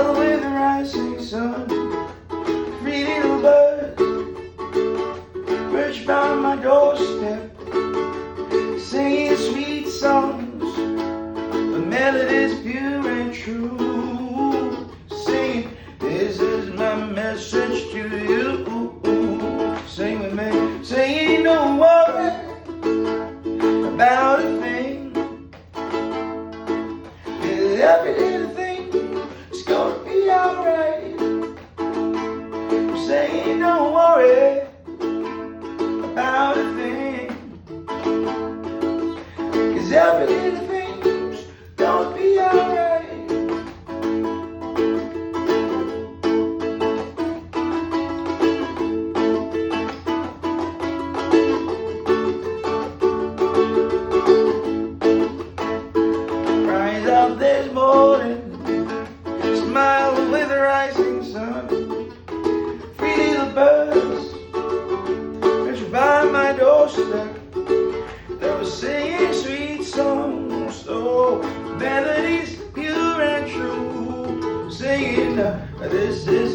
Smile with the rising sun. Three little birds perched by my doorstep, singing sweet songs, the melodies pure and true. Singing, this is my message to you. Sing with me, singing, don't worry about a thing. Every little thing is gonna be alright. Saying don't worry about a thing, 'cause every little thing's gonna be alright. Rise up this morning, smile with the rising sun. Three little birds perched by my doorstep, they were singing sweet songs, oh, melodies pure and true. Singing, this is